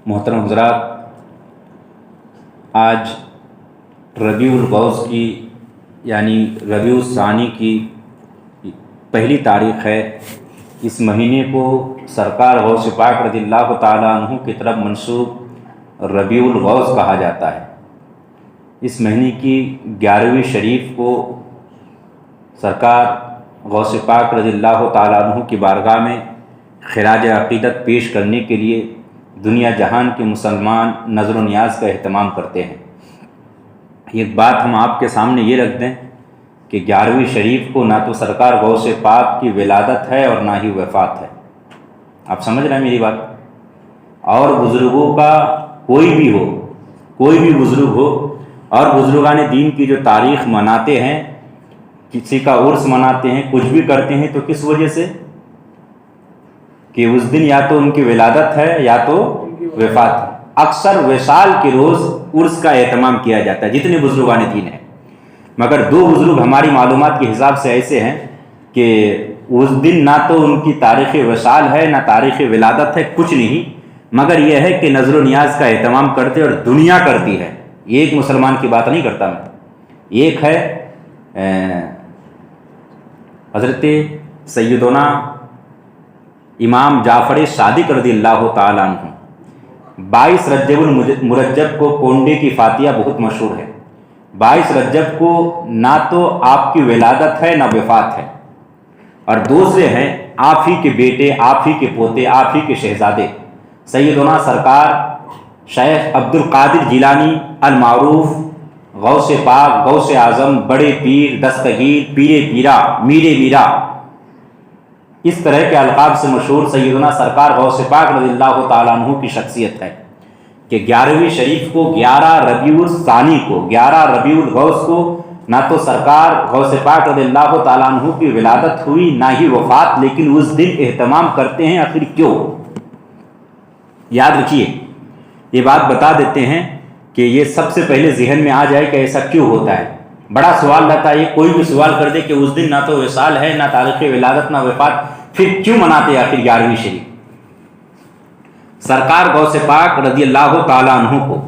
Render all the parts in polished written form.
محترم حضرات، آج ربیع الاوّل کی یعنی ربیع الثانی کی پہلی تاریخ ہے۔ اس مہینے کو سرکار غوث پاک رضی اللہ تعالیٰ عنہ کی طرف منسوب ربیع الاوّل کہا جاتا ہے۔ اس مہینے کی 11ویں شریف کو سرکار غوث پاک رضی اللہ تعالیٰ عنہ کی بارگاہ میں خراج عقیدت پیش کرنے کے لیے دنیا جہان کے مسلمان نظر و نیاز کا اہتمام کرتے ہیں۔ ایک بات ہم آپ کے سامنے یہ رکھ دیں کہ 11ویں شریف کو نہ تو سرکار غوث پاک کی ولادت ہے اور نہ ہی وفات ہے۔ آپ سمجھ رہے ہیں میری بات؟ اور بزرگوں کا کوئی بھی بزرگ ہو اور بزرگان دین کی جو تاریخ مناتے ہیں، کسی کا عرس مناتے ہیں، کچھ بھی کرتے ہیں، تو کس وجہ سے کہ اس دن یا تو ان کی ولادت ہے یا تو وفات ہے۔ اکثر وصال کے روز عرس کا اہتمام کیا جاتا ہے جتنے بزرگان دین ہیں، مگر دو بزرگ ہماری معلومات کے حساب سے ایسے ہیں کہ اس دن نہ تو ان کی تاریخ وصال ہے نہ تاریخ ولادت ہے، کچھ نہیں، مگر یہ ہے کہ نظر و نیاز کا اہتمام کرتے اور دنیا کرتی ہے۔ ایک مسلمان کی بات نہیں کرتا میں، ایک ہے حضرت سیدنا امام جعفر صادق رضی اللہ تعالیٰ عنہ۔ 22 رجب المرجب کو کونڈے کی فاتحہ بہت مشہور ہے۔ 22 رجب کو نہ تو آپ کی ولادت ہے نہ وفات ہے، اور دوسرے ہیں آپ ہی کے بیٹے، آپ ہی کے پوتے، آپ ہی کے شہزادے سیدنا سرکار شیخ عبد القادر جیلانی المعروف غوث پاک، غوث اعظم، بڑے پیر، دستگیر، پیر پیرا، میر میرا، اس طرح کے القاب سے مشہور سیدنا سرکار غوث پاک رضی اللہ تعالیٰ عنہ کی شخصیت ہے کہ 11ویں شریف کو 11 ربیع الثانی کو 11 ربیع الاوّل کو نہ تو سرکار غوث پاک رضی اللہ تعالیٰ عنہ کی ولادت ہوئی نہ ہی وفات، لیکن اس دن اہتمام کرتے ہیں۔ آخر کیوں؟ یاد رکھیے، یہ بات بتا دیتے ہیں کہ یہ سب سے پہلے ذہن میں آ جائے کہ ایسا کیوں ہوتا ہے۔ بڑا سوال رہتا ہے، کوئی بھی سوال کر دے کہ اس دن نہ تو وصال ہے نہ تاریخ ولادت نہ وفات، پھر کیوں مناتے آخر 11ویں شریف؟ سرکار غوث پاک رضی اللہ تعالیٰ عنہ کو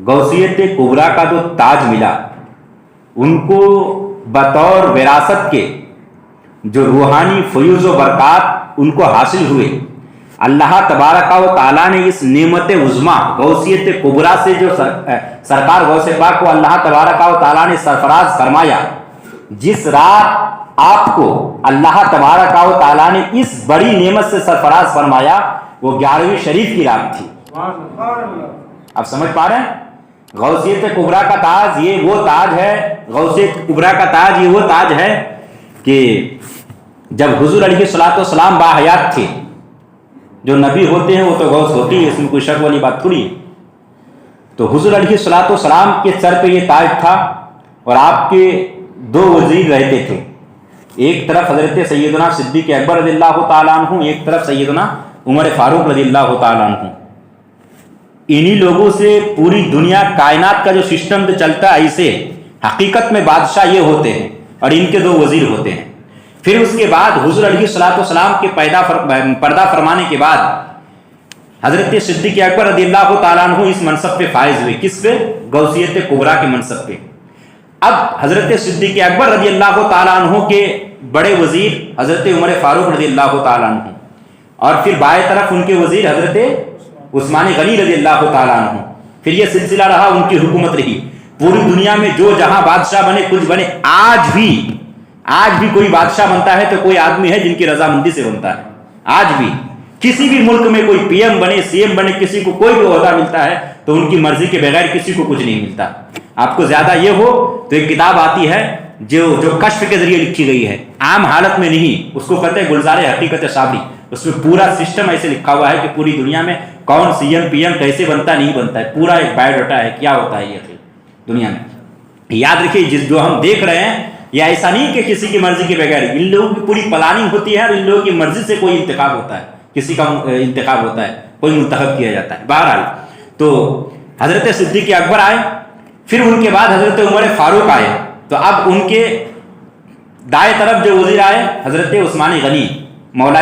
غوثیت کبریٰ کا جو تاج ملا، ان کو بطور وراثت کے جو روحانی فیوز و برکات ان کو حاصل ہوئے، اللہ تبارک و تعالیٰ نے اس نعمت عظمیٰ غوثیت کبریٰ سے جو سرکار غوث پاک کو اللہ تبارک و تعالیٰ نے سرفراز فرمایا، جس رات آپ کو اللہ تبارک و تعالیٰ نے اس بڑی نعمت سے سرفراز فرمایا، وہ 11ویں شریف کی رات تھی۔ آپ سمجھ پا رہے ہیں؟ غوثیت کبریٰ کا تاج یہ وہ تاج ہے، غوثیت کبریٰ کا تاج یہ وہ تاج ہے کہ جب حضور علیہ الصلوۃ والسلام باحیات تھے، جو نبی ہوتے ہیں وہ تو غوث ہوتی ہے، اس میں کوئی شک والی بات تھوڑی ہے، تو حضور علیہ الصلوۃ والسلام کے سر پہ یہ تاج تھا، اور آپ کے 2 وزیر رہتے تھے، ایک طرف حضرت سیدنا صدیق اکبر رضی اللہ تعالیٰ عنہ، ایک طرف سیدنا عمر فاروق رضی اللہ تعالیٰ عنہ۔ انہی لوگوں سے پوری دنیا کائنات کا جو سسٹم چلتا ہے، ایسے حقیقت میں بادشاہ یہ ہوتے ہیں اور ان کے 2 وزیر ہوتے ہیں۔ پھر اس کے بعد حضور علیہ الصلوۃ والسلام کے پردہ فرمانے کے بعد حضرت صدیق اکبر رضی اللہ تعالیٰ عنہ اس منصب پہ فائز ہوئے۔ کس پہ؟ غوثیت کبریٰ کے منصب پہ۔ اب حضرت صدیق اکبر رضی اللہ تعالیٰ عنہ کے بڑے وزیر حضرت عمر فاروق رضی اللہ تعالیٰ عنہ، اور پھر بائیں طرف ان کے وزیر حضرت عثمان غنی رضی اللہ تعالیٰ عنہ۔ پھر یہ سلسلہ رہا، ان کی حکومت رہی پوری دنیا میں، جو جہاں بادشاہ بنے، کچھ بنے۔ آج بھی کوئی بادشاہ بنتا ہے تو کوئی آدمی ہے جن کی رضامندی سے بنتا ہے۔ آج بھی کسی بھی ملک میں کوئی پی ایم بنے، سی ایم بنے، کسی کو کوئی بھی عہدہ ملتا ہے تو ان کی مرضی کے بغیر کسی کو کچھ نہیں ملتا۔ آپ کو زیادہ یہ ہو تو ایک کتاب آتی ہے جو کشف کے ذریعے لکھی گئی ہے، عام حالت میں نہیں، اس کو کہتے ہیں گلزار حقیقت صابری۔ اس میں پورا سسٹم ایسے لکھا ہوا ہے کہ پوری دنیا میں کون سی ایم پی ایم کیسے بنتا نہیں بنتا ہے، پورا ایک بایو ڈاٹا ہے کیا ہوتا ہے یہ دنیا میں۔ یاد رکھیے، جو ہم دیکھ رہے ہیں یہ ایسا نہیں کہ کسی کی مرضی کے بغیر، ان لوگوں کی پوری پلاننگ ہوتی ہے اور ان لوگوں کی مرضی سے کوئی انتخاب ہوتا ہے، کسی کا انتخاب ہوتا ہے، کوئی منتخب کیا جاتا ہے۔ بہرحال تو حضرت صدیق اکبر آئے، پھر ان کے بعد حضرت عمر فاروق آئے، تو اب ان کے دائیں طرف جو وزیر آئے حضرت عثمان غنی مولا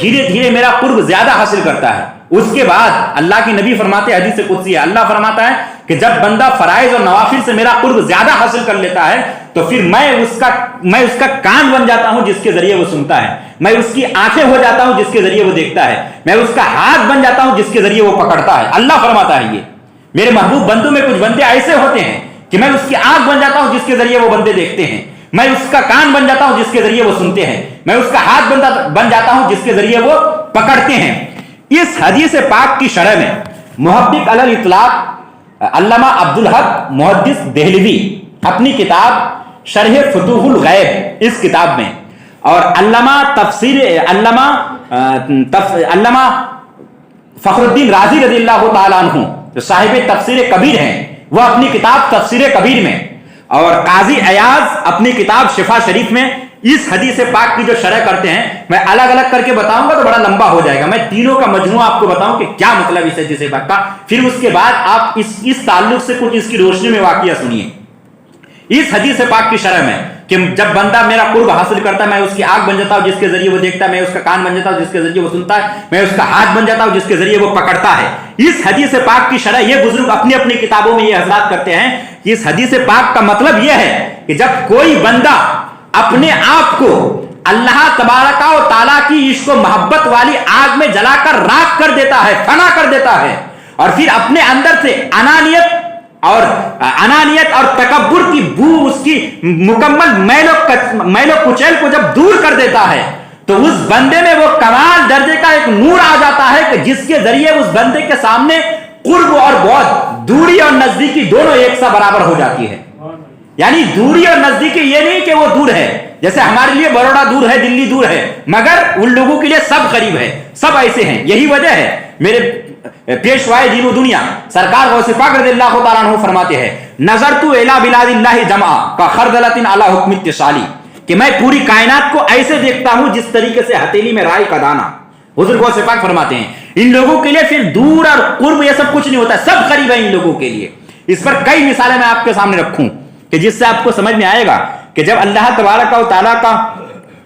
دھیرے دھیرے میرا قرب زیادہ حاصل کرتا ہے، اس کے بعد اللہ کے نبی فرماتے ہیں، حدیث قدسی ہے، اللہ فرماتا ہے کہ جب بندہ فرائض اور نوافل سے میرا قرب زیادہ حاصل کر لیتا ہے تو پھر میں اس کا کان بن جاتا ہوں جس کے ذریعے وہ سنتا ہے، میں اس کی آنکھیں ہو جاتا ہوں جس کے ذریعے وہ دیکھتا ہے، میں اس کا ہاتھ بن جاتا ہوں جس کے ذریعے وہ پکڑتا ہے۔ اللہ فرماتا ہے یہ میرے محبوب بندوں میں کچھ بندے ایسے ہوتے ہیں کہ میں اس کی آنکھ بن جاتا ہوں جس کے ذریعے وہ بندے دیکھتے ہیں، میں اس کا کان بن جاتا ہوں جس کے ذریعے وہ سنتے ہیں، میں اس کا ہاتھ بن جاتا ہوں جس کے ذریعے وہ پکڑتے ہیں۔ اس حدیث پاک کی شرح میں محقق علی الاطلاق علامہ عبدالحق محدث دہلوی اپنی کتاب شرح فتوح الغیب اس کتاب میں، اور علامہ فخر الدین رازی رضی اللہ تعالیٰ عنہ جو صاحب تفسیر کبیر ہیں، وہ اپنی کتاب تفسیر کبیر میں، اور قاضی ایاز اپنی کتاب شفا شریف میں اس حدیث پاک کی جو شرح کرتے ہیں، میں الگ الگ کر کے بتاؤں گا تو بڑا لمبا ہو جائے گا، میں تینوں کا مجموعہ آپ کو بتاؤں کہ کیا مطلب اس حدیث پاک کا، پھر اس کے بعد آپ اس تعلق سے کچھ اس کی روشنی میں واقعہ سنیے۔ اس حدیث پاک کی شرح میں کہ جب بندہ میرا قرب حاصل کرتا ہے، میں اس کی آنکھ بن جاتا ہوں جس کے ذریعے وہ دیکھتا ہے، میں اس کا کان بن جاتا ہوں جس کے ذریعے وہ سنتا ہے، میں اس کا ہاتھ بن جاتا ہوں جس کے ذریعے وہ پکڑتا ہے۔ اس حدیث پاک کی شرح یہ بزرگ اپنی اپنی کتابوں میں یہ حضرات کرتے ہیں کہ اس حدیث پاک کا مطلب یہ ہے کہ جب کوئی بندہ اپنے آپ کو اللہ تبارک و تعالیٰ کی عشق و محبت والی آگ میں جلا کر راکھ کر دیتا ہے، فنا کر دیتا ہے، اور پھر اپنے اندر سے انانیت اور تکبر کی بو، اس کی مکمل میل و کچیل کو جب دور کر دیتا ہے تو اس بندے میں وہ کمال درجے کا ایک نور آ جاتا ہے کہ جس کے ذریعے اس بندے کے سامنے قرب اور بعد، دوری اور نزدیکی دونوں ایک سا برابر ہو جاتی ہے۔ یعنی دوری اور نزدیکی یہ نہیں کہ وہ دور ہے، جیسے ہمارے لیے بروڑا دور ہے، دلی دور ہے، مگر ان لوگوں کے لیے سب قریب ہے، سب ایسے ہیں۔ یہی وجہ ہے میرے پیشوائے دین و دنیا سرکار غوث پاک رضی اللہ تعالیٰ عنہ فرماتے ہیں، نظرت الی بلاد اللہ جمعا کخردلۃ علی حکم اتصالی، کہ میں پوری کائنات کو ایسے دیکھتا ہوں جس طریقے سے ہتھیلی میں رائی کا دانہ۔ حضور غوث پاک فرماتے ہیں ان لوگوں کے لیے پھر دور اور قرب یہ سب کچھ نہیں ہوتا، سب قریب ہے ان لوگوں کے لیے۔ اس پر کئی مثالیں میں آپ کے سامنے رکھوں کہ جس سے آپ کو سمجھ میں آئے گا کہ جب اللہ تبارک و تعالیٰ کا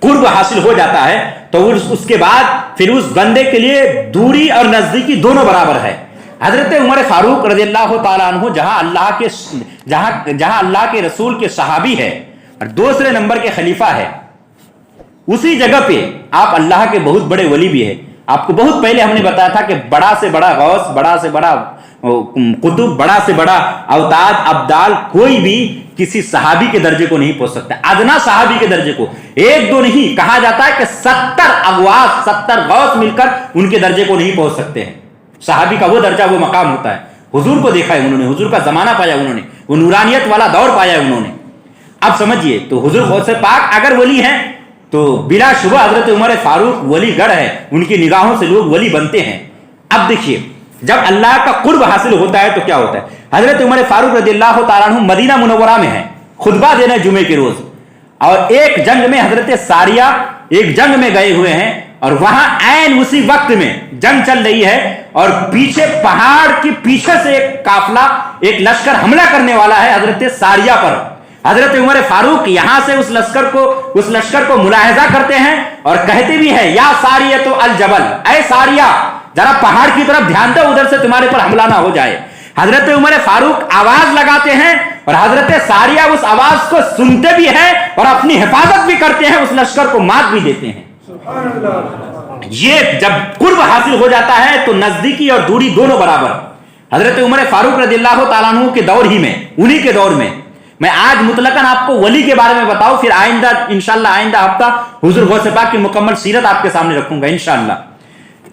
قرب حاصل ہو جاتا ہے تو اس کے بعد پھر اس بندے کے لیے دوری اور نزدیکی دونوں برابر ہے۔ حضرت عمر فاروق رضی اللہ تعالیٰ عنہ جہاں اللہ کے رسول کے صحابی ہے اور دوسرے نمبر کے خلیفہ ہے، اسی جگہ پہ آپ اللہ کے بہت بڑے ولی بھی ہے۔ آپ کو بہت پہلے ہم نے بتایا تھا کہ بڑا سے بڑا غوث، بڑا سے بڑا قطب، بڑا سے بڑا اوتاد ابدال کوئی بھی کسی صحابی کے درجے کو نہیں پہنچ سکتا، ادنا صحابی کے درجے کو، ایک دو نہیں، کہا جاتا ہے کہ 70 اغواث 70 غوث مل کر ان کے درجے کو نہیں پہنچ سکتے ہیں۔ صحابی کا وہ درجہ، وہ مقام ہوتا ہے۔ حضور کو دیکھا ہے انہوں نے، حضور کا زمانہ پایا انہوں نے، وہ نورانیت والا دور پایا انہوں نے۔ اب سمجھیے تو حضور غوث پاک اگر ولی ہیں تو بلا شبہ حضرت عمر فاروق ولی گڑھ ہے، ان کی نگاہوں سے لوگ ولی بنتے ہیں۔ اب دیکھیے جب اللہ کا قرب حاصل ہوتا ہے تو کیا ہوتا ہے؟ حضرت عمر فاروق رضی اللہ تعالیٰ عنہ مدینہ منورہ میں ہیں، خطبہ دینے جمعے کے روز، اور ایک جنگ میں حضرت ساریہ ایک جنگ میں گئے ہوئے ہیں، اور وہاں عین اسی وقت میں جنگ چل رہی ہے اور پیچھے پہاڑ کی پیچھے سے ایک قافلہ، ایک لشکر حملہ کرنے والا ہے حضرت ساریہ پر۔ حضرت عمر فاروق یہاں سے اس لشکر کو ملاحظہ کرتے ہیں اور کہتے بھی ہیں، یا ساریہ تو الجبل، اے ساریہ ذرا پہاڑ کی طرف دھیان دو، ادھر سے تمہارے پر حملہ نہ ہو جائے۔ حضرت عمر فاروق آواز لگاتے ہیں اور حضرت ساریہ اس آواز کو سنتے بھی ہیں اور اپنی حفاظت بھی کرتے ہیں، اس لشکر کو مات بھی دیتے ہیں۔ یہ جب قرب حاصل ہو جاتا ہے تو نزدیکی اور دوری دونوں برابر۔ حضرت عمر فاروق رضی اللہ تعالیٰ عنہ کے دور ہی میں، انہی کے دور میں، میں آج مطلقاً آپ کو ولی کے بارے میں بتاؤں، پھر آئندہ انشاءاللہ آئندہ ہفتہ حضور غوث پاک کی مکمل سیرت آپ کے سامنے رکھوں گا انشاءاللہ۔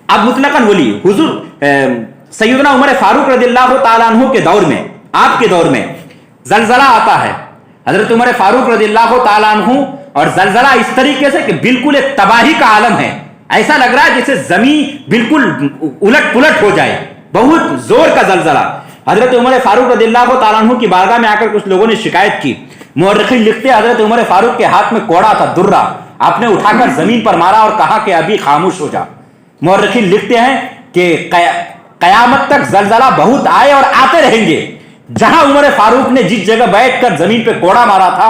اب مطلقاً ولی حضور سیدنا عمر فاروق رضی اللہ تعالیٰ عنہ کے دور میں، آپ کے دور میں زلزلہ آتا ہے۔ حضرت عمر فاروق رضی اللہ تعالیٰ عنہ، اور زلزلہ اس طریقے سے کہ بالکل ایک تباہی کا عالم ہے، ایسا لگ رہا ہے جیسے زمین بالکل الٹ پلٹ ہو جائے، بہت زور کا زلزلہ۔ حضرت عمر فاروق رضی اللہ تعالیٰ عنہ کی بارگاہ میں آ کر کچھ لوگوں نے شکایت کی۔ مورخین لکھتے حضرت عمر فاروق کے ہاتھ میں کوڑا تھا، درہ، آپ نے اٹھا کر زمین پر مارا اور کہا کہ ابھی خاموش ہو جا۔ مورخین لکھتے ہیں کہ قیامت تک زلزلہ بہت آئے اور آتے رہیں گے۔ جہاں عمر فاروق نے جس جگہ بیٹھ کر زمین پہ کوڑا مارا تھا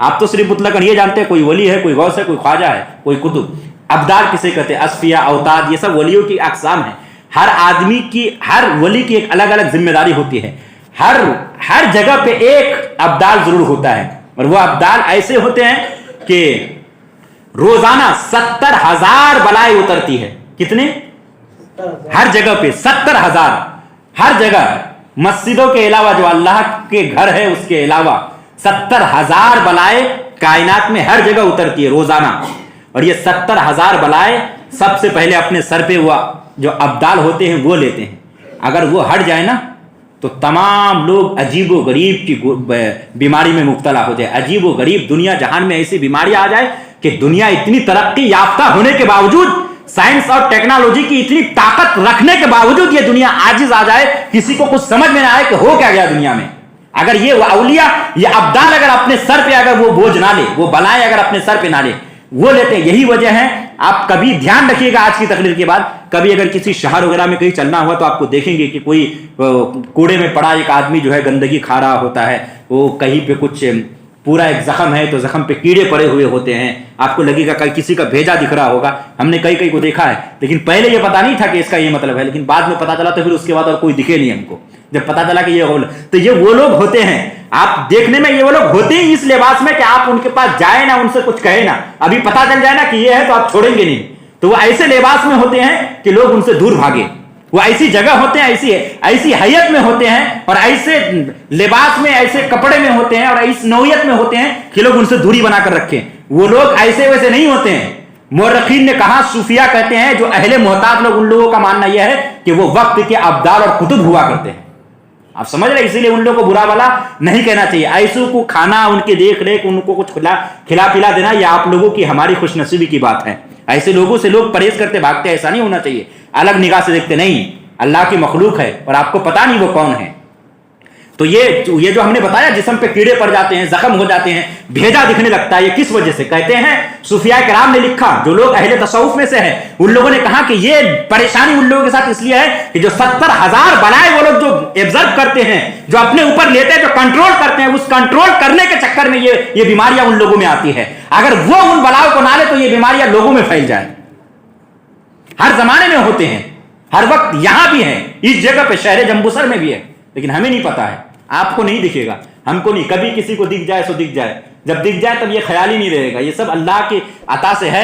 آپ تو صرف مطلقاً یہ جانتے ہیں کوئی ولی ہے, کوئی غوث ہے, کوئی خواجہ ہے, کوئی قطب. ابدال کسے کہتے ہیں؟ اصفیاء, اوتاد, یہ سب ولیوں کی اقسام ہیں. ہر آدمی کی, ہر ولی کی ایک الگ الگ ذمہ داری ہوتی ہے. ہر جگہ پہ ایک ابدال ضرور ہوتا ہے, اور وہ ابدال ایسے ہوتے ہیں کہ روزانہ 70,000 بلائیں اترتی ہے. کتنے؟ ہر جگہ پہ 70,000. ہر جگہ, مسجدوں کے علاوہ جو اللہ کے گھر ہے اس کے علاوہ 70,000 بلائیں کائنات میں ہر جگہ اترتی ہے روزانہ. اور یہ 70,000 بلائیں سب سے پہلے اپنے سر پہ وہ جو ابدال ہوتے ہیں وہ لیتے ہیں. اگر وہ ہٹ جائے نا تو تمام لوگ عجیب و غریب کی بیماری میں مبتلا ہو جائے. عجیب و غریب دنیا جہان میں ایسی بیماری آ جائے کہ دنیا اتنی ترقی یافتہ ہونے کے باوجود, سائنس اور ٹیکنالوجی کی اتنی طاقت رکھنے کے باوجود یہ دنیا عاجز آ جائے, کسی کو کچھ سمجھ میں نہ آئے کہ ہو کیا گیا دنیا میں. اگر یہ اولیاء, یہ ابدال اگر اپنے سر پہ اگر وہ بوجھ نہ لے, وہ بلائیں اگر اپنے سر پہ نہ لے, وہ لیتے ہیں. یہی وجہ ہے, آپ کبھی دھیان رکھیے گا آج کی تقریر کے بعد, کبھی اگر کسی شہر وغیرہ میں کہیں چلنا ہوا تو آپ کو دیکھیں گے کہ کوئی کوڑے میں پڑا ایک آدمی جو ہے گندگی کھا رہا ہوتا ہے, وہ کہیں پہ کچھ پورا ایک زخم ہے تو زخم پہ کیڑے پڑے ہوئے ہوتے ہیں, آپ کو لگے گا کسی کا بھیجا دکھ رہا ہوگا. ہم نے کئی کو دیکھا ہے, لیکن پہلے یہ پتا نہیں تھا کہ اس کا یہ مطلب ہے, لیکن بعد میں پتا چلا تو پھر اس کے بعد اور کوئی دکھے نہیں ہم کو. جب پتا چلا کہ یہ تو یہ وہ لوگ ہوتے ہیں, آپ دیکھنے میں یہ وہ لوگ ہوتے ہی اس لباس میں کہ آپ ان کے پاس جائیں نہ, ان سے کچھ کہیں نہ, ابھی پتا چل جائے نا کہ یہ ہے تو آپ چھوڑیں گے نہیں. تو وہ ایسے لباس میں ہوتے ہیں کہ لوگ ان سے دور بھاگے. وہ ایسی جگہ ہوتے ہیں, ایسی حیت میں ہوتے ہیں, اور ایسے لباس میں, ایسے کپڑے میں ہوتے ہیں, اور اس نوعیت میں ہوتے ہیں کہ لوگ ان سے دوری بنا کر رکھیں. وہ لوگ ایسے ویسے نہیں ہوتے ہیں. مورخین نے کہا, صوفیاء کہتے ہیں جو اہل محتاط لوگ, ان لوگوں کا ماننا یہ ہے کہ وہ وقت کے ابدال اور قطب ہوا کرتے ہیں. آپ سمجھ رہے, اسی لیے ان لوگوں کو برا والا نہیں کہنا چاہیے. ایسوں کو کھانا, ان کی دیکھ ریکھ, ان کو کچھ کھلا پلا دینا, یہ آپ لوگوں کی ہماری خوش نصیبی کی بات ہے. ایسے لوگوں سے لوگ پرہیز کرتے بھاگتے, ایسا نہیں ہونا چاہیے. الگ نگاہ سے دیکھتے, نہیں, اللہ کی مخلوق ہے اور آپ کو پتا نہیں وہ کون ہے. تو یہ جو ہم نے بتایا, جسم پہ کیڑے پڑ جاتے ہیں, زخم ہو جاتے ہیں, بھیجا دکھنے لگتا ہے, یہ کس وجہ سے؟ کہتے ہیں صوفیاء کرام نے لکھا, جو لوگ اہل تصوف میں سے ہیں, ان لوگوں نے کہا کہ یہ پریشانی ان لوگوں کے ساتھ اس لیے ہے کہ جو 70,000 بلائیں وہ لوگ جو ایبزرو کرتے ہیں, جو اپنے اوپر لیتے ہیں, جو کنٹرول کرتے ہیں, اس کنٹرول کرنے کے چکر میں یہ بیماریاں ان لوگوں میں آتی ہے. اگر وہ ان بلاؤں کو نہ لے تو یہ بیماریاں لوگوں میں پھیل جائیں. ہر زمانے میں ہوتے ہیں, ہر وقت یہاں بھی ہیں, اس جگہ پہ شہر جمبوسر میں بھی ہے, لیکن ہمیں نہیں پتا ہے. آپ کو نہیں دکھے گا, ہم کو نہیں. کبھی کسی کو دکھ جائے سو دکھ جائے, جب دکھ جائے تب یہ خیال ہی نہیں رہے گا. یہ سب اللہ کی عطا سے ہے.